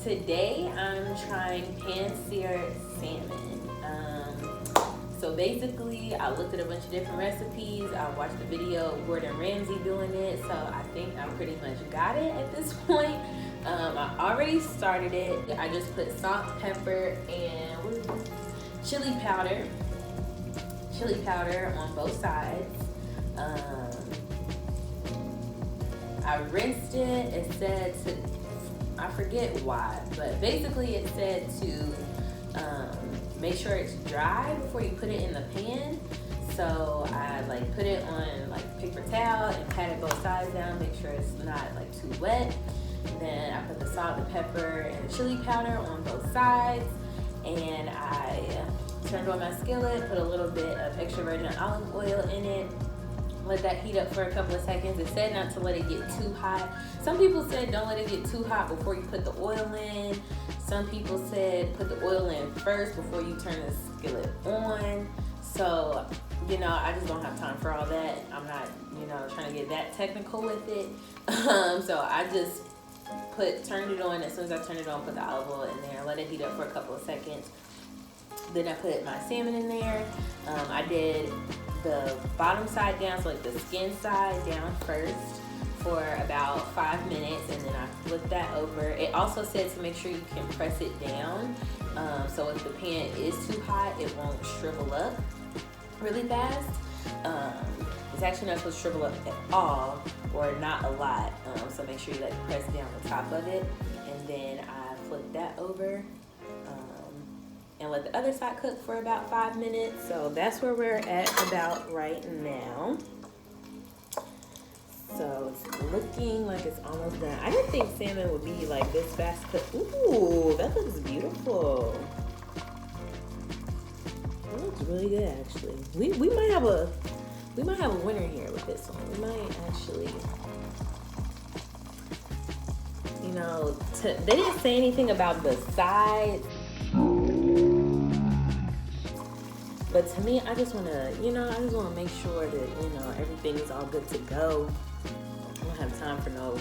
Today I'm trying pan-seared salmon. So basically, I looked at a bunch of different recipes. I watched the video of Gordon Ramsay doing it, so I think I pretty much got it at this point. I already started it. I just put salt, pepper, and chili powder on both sides. I rinsed it. It said to, I forget why, but basically it said to make sure it's dry before you put it in the pan. So I like put it on like paper towel and patted both sides down, make sure it's not like too wet. And then I put the salt, the pepper, and the chili powder on both sides. And I turned on my skillet, put a little bit of extra virgin olive oil in it. Let that heat up for a couple of seconds. It said not to let it get too hot. Some people said don't let it get too hot before you put the oil in. Some people said put the oil in first before you turn the skillet on. So, you know, I just don't have time for all that. I'm not, you know, trying to get that technical with it. So I just turned it on. As soon as I turned it on, put the olive oil in there, let it heat up for a couple of seconds. Then I put my salmon in there. I did the bottom side down, so like the skin side down first for about 5 minutes, and then I flipped that over. It also said to make sure you can press it down, so if the pan is too hot, it won't shrivel up really fast. It's actually not supposed to shrivel up at all, or not a lot, so make sure you like press down the top of it. And then I flipped that over and let the other side cook for about 5 minutes. So that's where we're at about right now. So it's looking like it's almost done. I didn't think salmon would be like this fast cooked. Ooh, that looks beautiful. That looks really good, actually. We might have a winner here with this one. We might actually, you know, they didn't say anything about the sides. But to me, I just want to, you know, make sure that, you know, everything is all good to go. I don't have time for no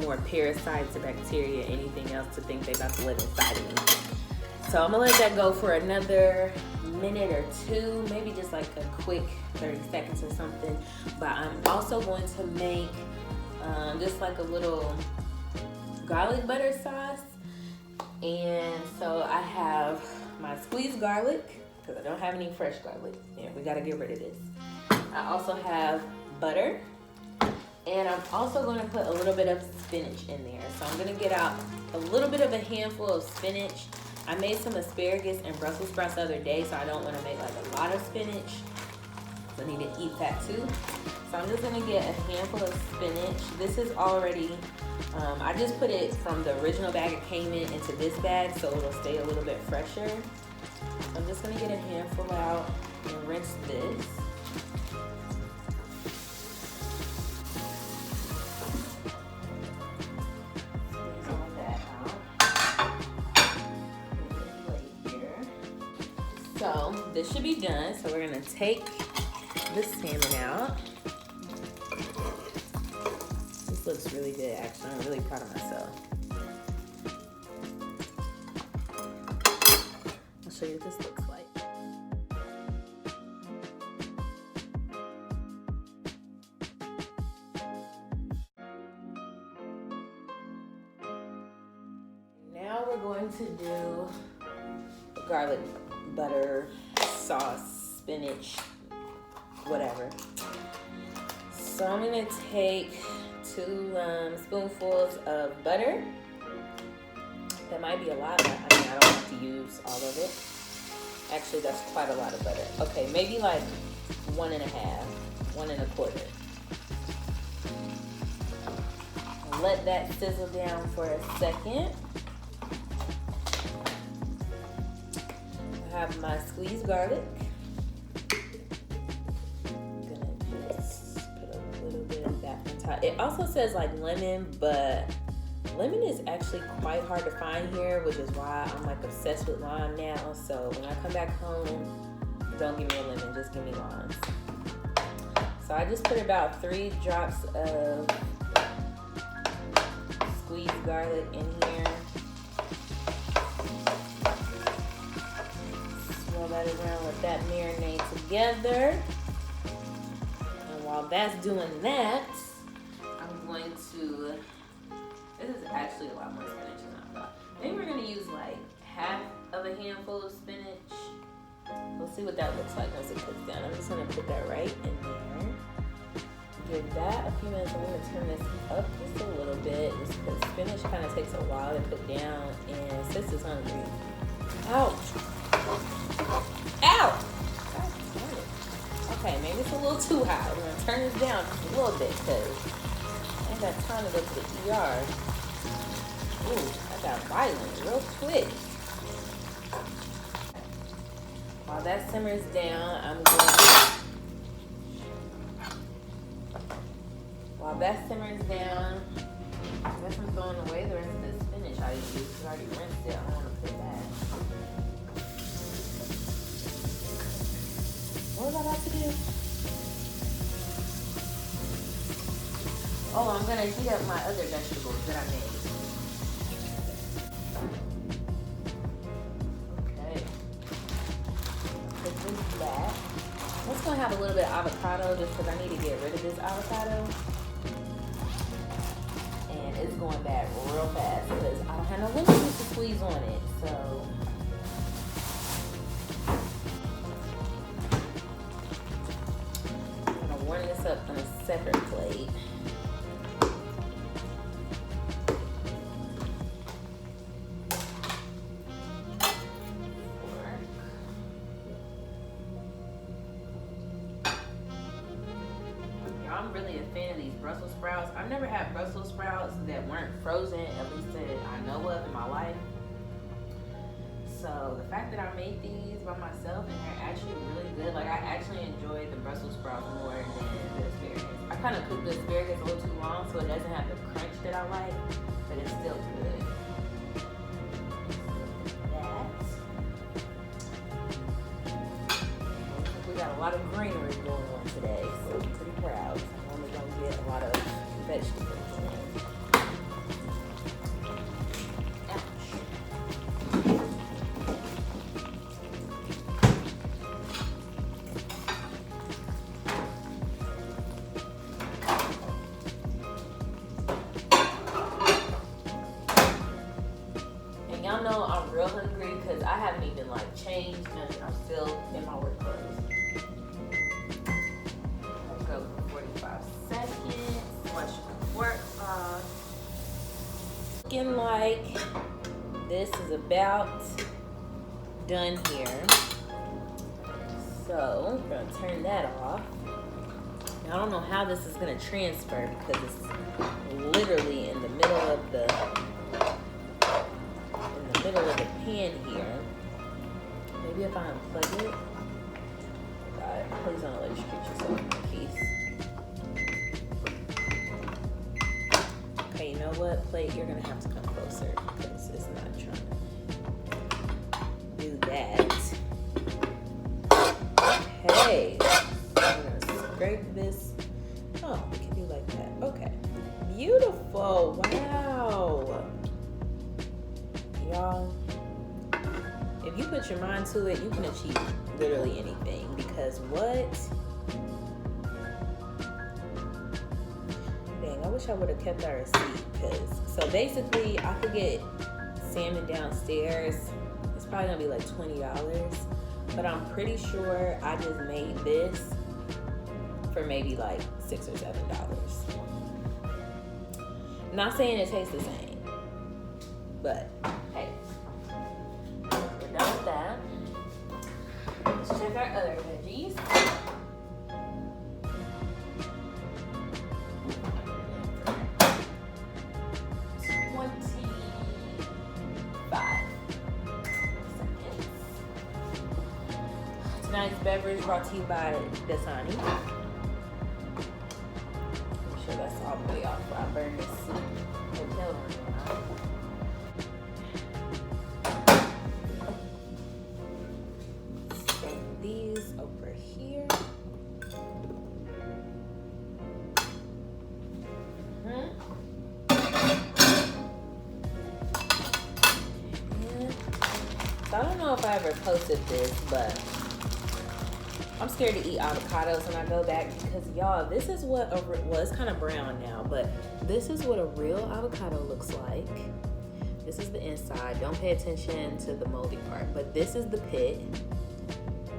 more parasites or bacteria, anything else to think they about to live inside of me. So I'm gonna let that go for another minute or two, maybe just like a quick 30 seconds or something. But I'm also going to make just like a little garlic butter sauce. And so I have my squeezed garlic, because I don't have any fresh garlic, and we gotta get rid of this. I also have butter, and I'm also gonna put a little bit of spinach in there. So I'm gonna get out a little bit of a handful of spinach. I made some asparagus and Brussels sprouts the other day, so I don't wanna make like a lot of spinach. So I need to eat that too. So I'm just gonna get a handful of spinach. This is already, I just put it from the original bag it came in into this bag, so it'll stay a little bit fresher. I'm just gonna get a handful out and rinse this. Squeeze all that out. Here. So this should be done. So we're gonna take the salmon out. This looks really good, actually. I'm really proud of myself. Show you what this looks like. Now we're going to do the garlic butter sauce, spinach, whatever. So I'm gonna take 2 spoonfuls of butter. That might be a lot, but I mean, I don't have to use all of it. Actually, that's quite a lot of butter. Okay, maybe like 1 1/2, 1 1/4. Let that sizzle down for a second. I have my squeezed garlic. I'm gonna just put a little bit of that on top. It also says like lemon, but lemon is actually quite hard to find here, which is why I'm like obsessed with lime now. So when I come back home, don't give me a lemon, just give me limes. So I just put about 3 drops of squeezed garlic in here. let that marinate together. And while that's doing that, I'm going to, this is actually a lot more spinach than I thought. Maybe we're gonna use like half of a handful of spinach. We'll see what that looks like once it cooks down. I'm just gonna put that right in there. Give that a few minutes. I'm gonna turn this up just a little bit, just because spinach kind of takes a while to cook down, and sis is hungry. Ouch! Ow! God damn it. Okay, maybe it's a little too high. We're gonna turn this down just a little bit because I ain't got time to go to the ER. Ooh, I got violent real quick. While that simmers down, while that simmers down, I guess I'm throwing away the rest of the spinach I used because I already rinsed it. I don't want to put that. What was I about to do? Oh, I'm going to heat up my other vegetables that I made. Okay. Put this back. I'm just going to have a little bit of avocado just because I need to get rid of this avocado. And it's going bad real fast because I don't have no lemon juice to squeeze on it. So I'm going to warm this up on a separate plate. I'm really a fan of these Brussels sprouts. I've never had Brussels sprouts that weren't frozen, at least that I know of in my life. So the fact that I made these by myself and they're actually really good, like I actually enjoy the Brussels sprouts more than the asparagus. I kind of cook the asparagus a little too long so it doesn't have the crunch that I like, but it's still good. We got a lot of greenery going on today, so I'm pretty proud. I'm only going to get a lot of vegetables in. Ouch. And y'all know I'm real hungry because I haven't even like changed nothing. I'm still in my work clothes. 45 seconds. Watch the work off. Looking like this is about done here. So we're gonna turn that off. Now I don't know how this is gonna transfer because it's literally in the middle of the pan here. Maybe if I unplug it. God, please don't electrocute yourself in the piece. Okay, you know what? Plate, you're gonna have to come closer because it's not trying to do that. Okay, I'm gonna scrape this. Oh, we can do like that. Okay, beautiful. Wow, y'all. If you put your mind to it, you can achieve literally anything. Because what? Dang, I wish I would have kept our receipt. So basically, I could get salmon downstairs. It's probably gonna be like $20, but I'm pretty sure I just made this for maybe like $6 or $7. Not saying it tastes the same, but hey. Done with that. Let's check our other veggies. Tonight's beverage brought to you by Dasani. I'm sure that's all the way off for our burgers. Hotel room now. These over here. So I don't know if I ever posted this, but I'm scared to eat avocados when I go back because y'all, this is what well, it's kind of brown now, but this is what a real avocado looks like. This is the inside. Don't pay attention to the moldy part, but this is the pit.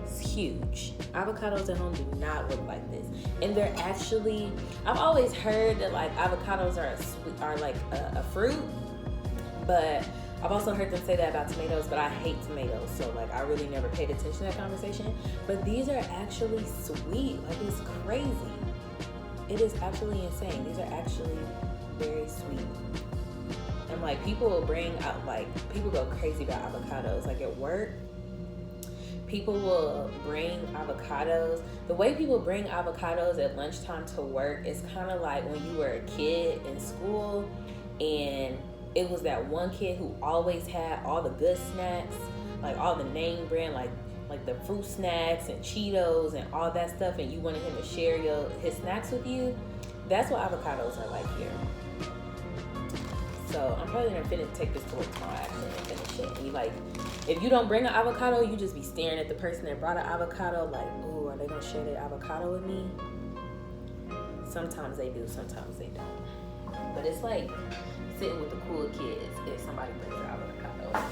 It's huge. Avocados at home do not look like this, and they're actually. I've always heard that like avocados are like a fruit, but I've also heard them say that about tomatoes, but I hate tomatoes, so like I really never paid attention to that conversation. But these are actually sweet. Like, it's crazy. It is absolutely insane. These are actually very sweet. And like people will bring out, like, people go crazy about avocados. Like at work, people will bring avocados. The way people bring avocados at lunchtime to work is kind of like when you were a kid in school and it was that one kid who always had all the good snacks, like all the name brand, like the fruit snacks and Cheetos and all that stuff, and you wanted him to share his snacks with you. That's what avocados are like here. So I'm probably gonna take this to work tomorrow actually and finish it. And you like, if you don't bring an avocado, you just be staring at the person that brought an avocado like, ooh, are they gonna share their avocado with me? Sometimes they do, sometimes they don't. But it's like sitting with the cool kids if somebody brings their avocado.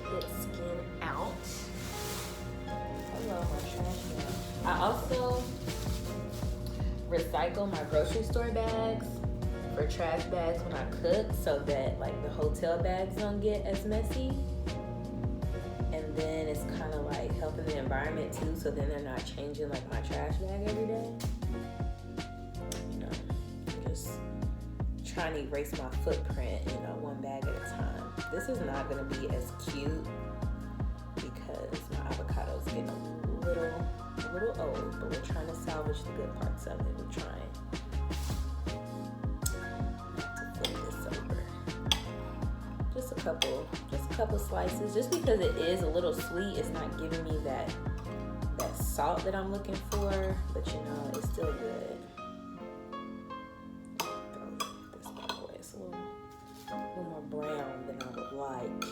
Take the skin out. I love my trash can. I also recycle my grocery store bags for trash bags when I cook so that like the hotel bags don't get as messy. And then it's kind of like helping the environment too, so then they're not changing like my trash bag every day. You know, I'm just trying to erase my footprint, you know, one bag at a time. This is not going to be as cute because my avocado's getting a little old, but we're trying to salvage the good parts of it. We're trying to flip this over. Just a couple slices. Just because it is a little sweet, it's not giving me that salt that I'm looking for, but you know, it's still good. Throw this back away. It's a little more brown than I would like.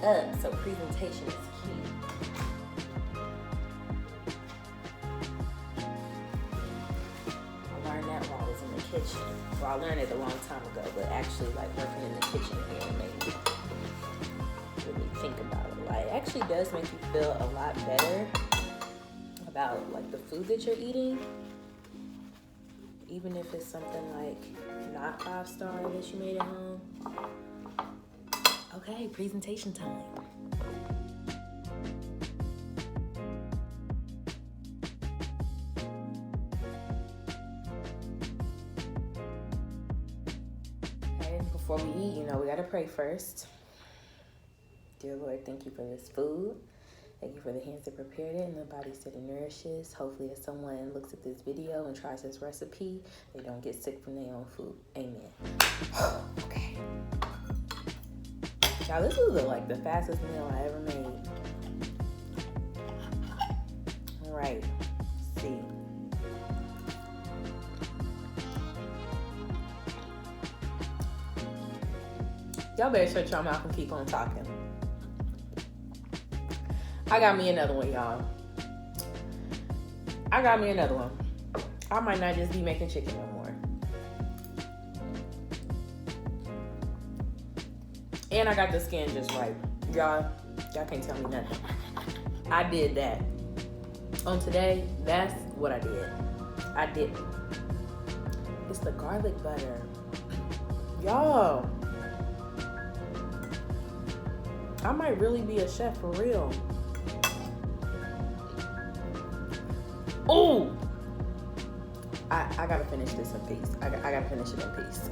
Up, so presentation is key. I learned that while I was in the kitchen. Well, I learned it a long time ago, but actually like working in the kitchen here made me really think about it. Like, it actually does make you feel a lot better about like the food that you're eating, even if it's something like not 5-star that you made at home. Okay, presentation time. Okay, before we eat, you know, we gotta pray first. Dear Lord, thank you for this food. Thank you for the hands that prepared it and the bodies that it nourishes. Hopefully, if someone looks at this video and tries this recipe, they don't get sick from their own food. Amen. Okay. Now this was like the fastest meal I ever made. All right, let's see. Y'all better shut your mouth and keep on talking. I got me another one, y'all. I got me another one. I might not just be making chicken no more. And I got the skin just right. Y'all can't tell me nothing. I did that. On today, that's what I did. I did. It's the garlic butter. Y'all, I might really be a chef for real. Oh! I gotta finish this in peace. I gotta finish it in peace.